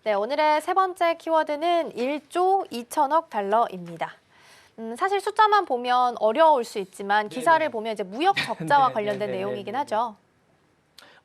네, 오늘의 세 번째 키워드는 1조 2천억 달러입니다. 사실 숫자만 보면 어려울 수 있지만 기사를 네네. 보면 이제 무역 적자와 관련된 네네네네네. 내용이긴 하죠.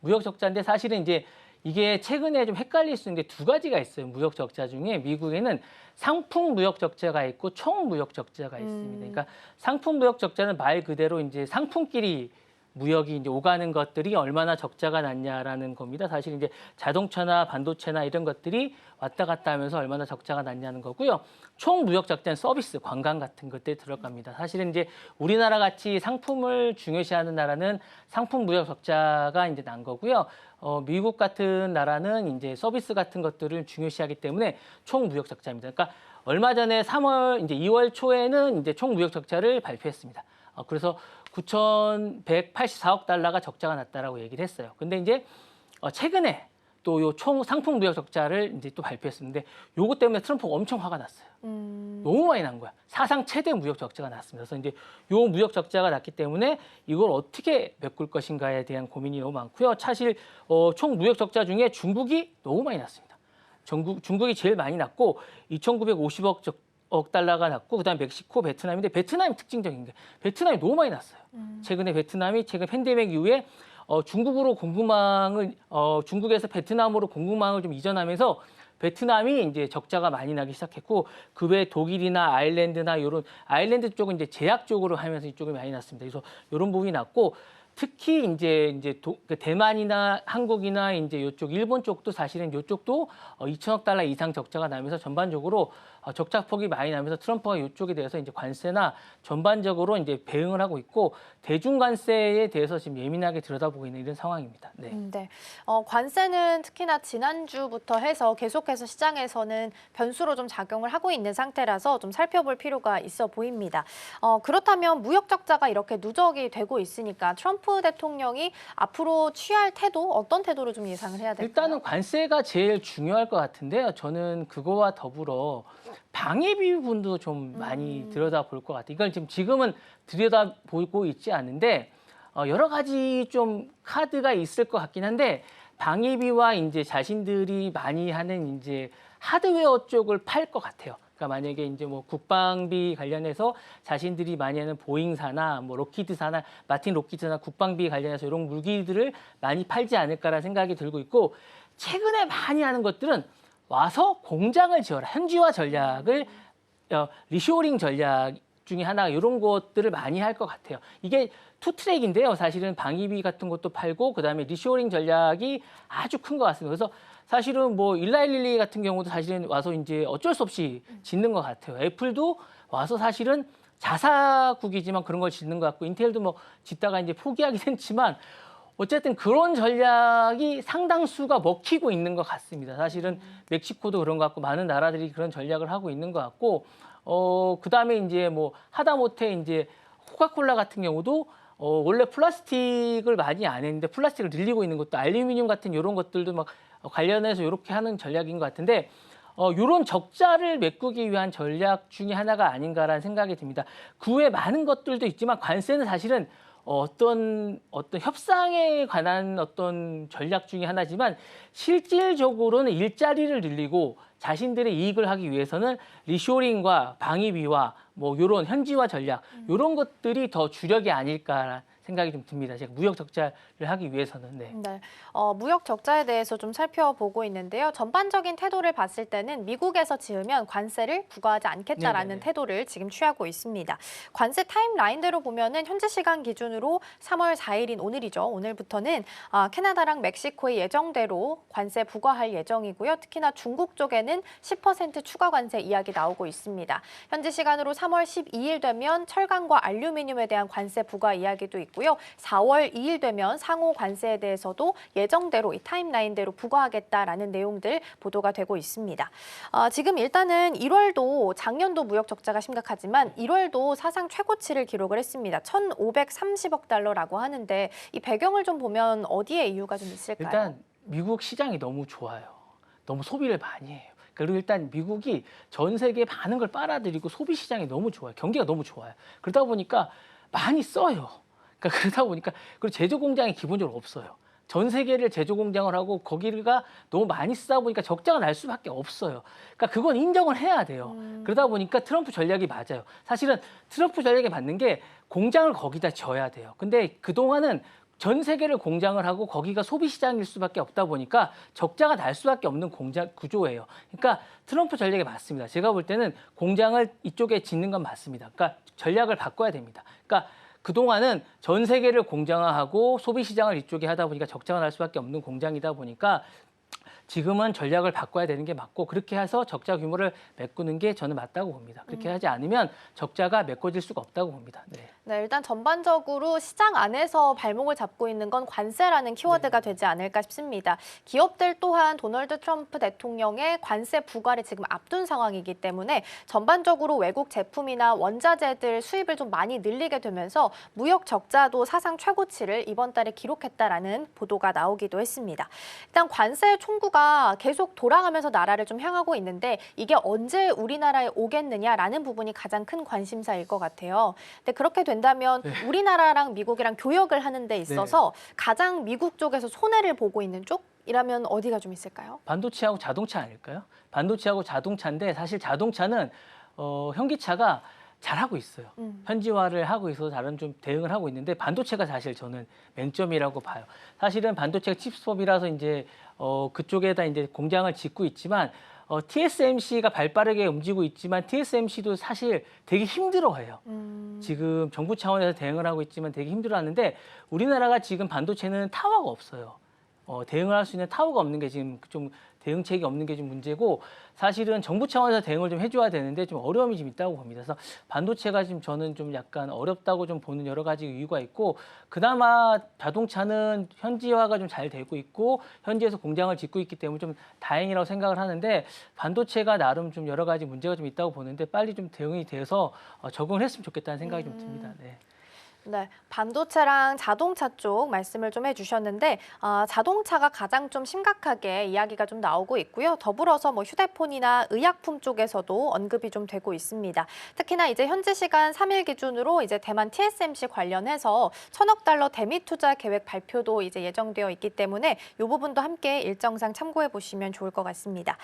무역 적자인데 사실은 이제 이게 최근에 좀 헷갈릴 수 있는 게 두 가지가 있어요. 무역 적자 중에 미국에는 상품 무역 적자가 있고 총 무역 적자가 있습니다. 그러니까 상품 무역 적자는 말 그대로 이제 상품끼리 무역이 이제 오가는 것들이 얼마나 적자가 났냐라는 겁니다. 사실 이제 자동차나 반도체나 이런 것들이 왔다 갔다 하면서 얼마나 적자가 났냐는 거고요. 총 무역 적자는 서비스, 관광 같은 것들이 들어갑니다. 사실은 이제 우리나라 같이 상품을 중요시하는 나라는 상품 무역 적자가 이제 난 거고요. 미국 같은 나라는 이제 서비스 같은 것들을 중요시하기 때문에 총 무역 적자입니다. 그러니까 얼마 전에 이제 2월 초에는 이제 총 무역 적자를 발표했습니다. 그래서 9,184억 달러가 적자가 났다라고 얘기를 했어요. 근데 이제 최근에 또 요 총 상품 무역 적자를 이제 또 발표했었는데 요것 때문에 트럼프가 엄청 화가 났어요. 너무 많이 난 거야. 사상 최대 무역 적자가 났습니다. 그래서 이제 요 무역 적자가 났기 때문에 이걸 어떻게 메꿀 것인가에 대한 고민이 너무 많고요. 사실 총 무역 적자 중에 중국이 너무 많이 났습니다. 중국이 제일 많이 났고 2,950억 달러가 났고 그다음 멕시코, 베트남인데 베트남이 특징적인 게 베트남이 너무 많이 났어요. 최근에 베트남이 최근 팬데믹 이후에 중국으로 공급망을 중국에서 베트남으로 공급망을 좀 이전하면서 베트남이 이제 적자가 많이 나기 시작했고 그 외 독일이나 아일랜드나 이런 아일랜드 쪽은 이제 제약 쪽으로 하면서 이쪽이 많이 났습니다. 그래서 이런 부분이 났고 특히 이제 대만이나 한국이나 이제 이쪽 일본 쪽도 사실은 이쪽도 2천억 달러 이상 적자가 나면서 전반적으로 적자폭이 많이 나면서 트럼프가 이쪽에 대해서 이제 관세나 전반적으로 이제 배응을 하고 있고 대중 관세에 대해서 지금 예민하게 들여다보고 있는 이런 상황입니다. 네. 네. 관세는 특히나 지난주부터 해서 계속해서 시장에서는 변수로 좀 작용을 하고 있는 상태라서 좀 살펴볼 필요가 있어 보입니다. 그렇다면 무역 적자가 이렇게 누적이 되고 있으니까 트럼프 대통령이 앞으로 취할 태도, 어떤 태도를 좀 예상을 해야 될까요? 일단은 관세가 제일 중요할 것 같은데요. 저는 그거와 더불어 방위비 부분도 좀 많이 들여다볼 것 같아요. 이걸 지금은 들여다보고 있지 않은데 여러 가지 좀 카드가 있을 것 같긴 한데 방위비와 이제 자신들이 많이 하는 이제 하드웨어 쪽을 팔 것 같아요. 그러니까 만약에 이제 뭐 국방비 관련해서 자신들이 많이 하는 보잉사나 뭐 로키드사나 마틴 로키드나 국방비 관련해서 이런 무기들을 많이 팔지 않을까라는 생각이 들고 있고 최근에 많이 하는 것들은 와서 공장을 지어라. 현지화 전략을 리쇼링 전략 중에 하나가 이런 것들을 많이 할 것 같아요. 이게 투 트랙인데요. 사실은 방위비 같은 것도 팔고 그다음에 리쇼링 전략이 아주 큰 것 같습니다. 그래서 사실은 뭐 일라일릴리 같은 경우도 사실은 와서 이제 어쩔 수 없이 짓는 것 같아요. 애플도 와서 사실은 자사국이지만 그런 걸 짓는 것 같고 인텔도 뭐 짓다가 이제 포기하긴 했지만 어쨌든 그런 전략이 상당수가 먹히고 있는 것 같습니다. 사실은 멕시코도 그런 것 같고 많은 나라들이 그런 전략을 하고 있는 것 같고 그다음에 이제 뭐 하다못해 이제 코카콜라 같은 경우도 원래 플라스틱을 많이 안 했는데 플라스틱을 늘리고 있는 것도 알루미늄 같은 이런 것들도 막 관련해서 이렇게 하는 전략인 것 같은데 이런 적자를 메꾸기 위한 전략 중에 하나가 아닌가라는 생각이 듭니다. 그 외에 많은 것들도 있지만 관세는 사실은 어떤 협상에 관한 어떤 전략 중에 하나지만 실질적으로는 일자리를 늘리고 자신들의 이익을 하기 위해서는 리쇼링과 방위비와 뭐 이런 현지화 전략 이런 것들이 더 주력이 아닐까 생각이 좀 듭니다. 제가 무역 적자를 하기 위해서는. 네. 네, 무역 적자에 대해서 좀 살펴보고 있는데요. 전반적인 태도를 봤을 때는 미국에서 지으면 관세를 부과하지 않겠다라는 네네네. 태도를 지금 취하고 있습니다. 관세 타임라인대로 보면은 현지 시간 기준으로 3월 4일인 오늘이죠. 오늘부터는 캐나다랑 멕시코의 예정대로 관세 부과할 예정이고요. 특히나 중국 쪽에는 10% 추가 관세 이야기 나오고 있습니다. 현지 시간으로 3월 12일 되면 철강과 알루미늄에 대한 관세 부과 이야기도 있고요. 4월 2일 되면 상호 관세에 대해서도 예정대로 이 타임라인대로 부과하겠다라는 내용들 보도가 되고 있습니다. 지금 일단은 1월도 작년도 무역 적자가 심각하지만 1월도 사상 최고치를 기록을 했습니다. 1,530억 달러라고 하는데 이 배경을 좀 보면 어디에 이유가 좀 있을까요? 일단 미국 시장이 너무 좋아요. 너무 소비를 많이 해요. 그리고 일단 미국이 전 세계 많은 걸 빨아들이고 소비 시장이 너무 좋아요. 경기가 너무 좋아요. 그러다 보니까 많이 써요. 그러다 보니까 그리고 제조 공장이 기본적으로 없어요. 전 세계를 제조 공장을 하고 거기가 너무 많이 쓰다 보니까 적자가 날 수밖에 없어요. 그러니까 그건 인정을 해야 돼요. 그러다 보니까 트럼프 전략이 맞아요. 사실은 트럼프 전략이 맞는 게 공장을 거기다 져야 돼요. 근데 그동안은 전 세계를 공장을 하고 거기가 소비 시장일 수밖에 없다 보니까 적자가 날 수밖에 없는 공장 구조예요. 그러니까 트럼프 전략이 맞습니다. 제가 볼 때는 공장을 이쪽에 짓는 건 맞습니다. 그러니까 전략을 바꿔야 됩니다. 그러니까 그동안은 전 세계를 공장화하고 소비 시장을 이쪽에 하다 보니까 적자가 날 수밖에 없는 공장이다 보니까 지금은 전략을 바꿔야 되는 게 맞고 그렇게 해서 적자 규모를 메꾸는 게 저는 맞다고 봅니다. 그렇게 하지 않으면 적자가 메꿔질 수가 없다고 봅니다. 네. 네, 일단 전반적으로 시장 안에서 발목을 잡고 있는 건 관세라는 키워드가 되지 않을까 싶습니다. 기업들 또한 도널드 트럼프 대통령의 관세 부과를 지금 앞둔 상황이기 때문에 전반적으로 외국 제품이나 원자재들 수입을 좀 많이 늘리게 되면서 무역 적자도 사상 최고치를 이번 달에 기록했다라는 보도가 나오기도 했습니다. 일단 관세 총구가 계속 돌아가면서 나라를 좀 향하고 있는데 이게 언제 우리나라에 오겠느냐라는 부분이 가장 큰 관심사일 것 같아요. 근데 그렇게 된다면 우리나라랑 미국이랑 교역을 하는 데 있어서 가장 미국 쪽에서 손해를 보고 있는 쪽이라면 어디가 좀 있을까요? 반도체하고 자동차 아닐까요? 반도체하고 자동차인데 사실 자동차는 현기차가 잘하고 있어요. 현지화를 하고 있어서 다른 좀 대응을 하고 있는데 반도체가 사실 저는 맹점이라고 봐요. 사실은 반도체가 칩스법이라서 이제 그쪽에다 이제 공장을 짓고 있지만 TSMC가 발빠르게 움직이고 있지만 TSMC도 사실 되게 힘들어해요. 지금 정부 차원에서 대응을 하고 있지만 되게 힘들어하는데 우리나라가 지금 반도체는 타워가 없어요. 대응을 할 수 있는 타워가 없는 게 지금 좀 대응책이 없는 게 좀 문제고 사실은 정부 차원에서 대응을 좀 해줘야 되는데 좀 어려움이 좀 있다고 봅니다. 그래서 반도체가 지금 저는 좀 약간 어렵다고 좀 보는 여러 가지 이유가 있고 그나마 자동차는 현지화가 좀 잘 되고 있고 현지에서 공장을 짓고 있기 때문에 좀 다행이라고 생각을 하는데 반도체가 나름 좀 여러 가지 문제가 좀 있다고 보는데 빨리 좀 대응이 돼서 적응을 했으면 좋겠다는 생각이 좀 듭니다. 네. 네, 반도체랑 자동차 쪽 말씀을 좀 해주셨는데 자동차가 가장 좀 심각하게 이야기가 좀 나오고 있고요. 더불어서 뭐 휴대폰이나 의약품 쪽에서도 언급이 좀 되고 있습니다. 특히나 이제 현지 시간 3일 기준으로 이제 대만 TSMC 관련해서 1,000억 달러 대미 투자 계획 발표도 이제 예정되어 있기 때문에 이 부분도 함께 일정상 참고해 보시면 좋을 것 같습니다.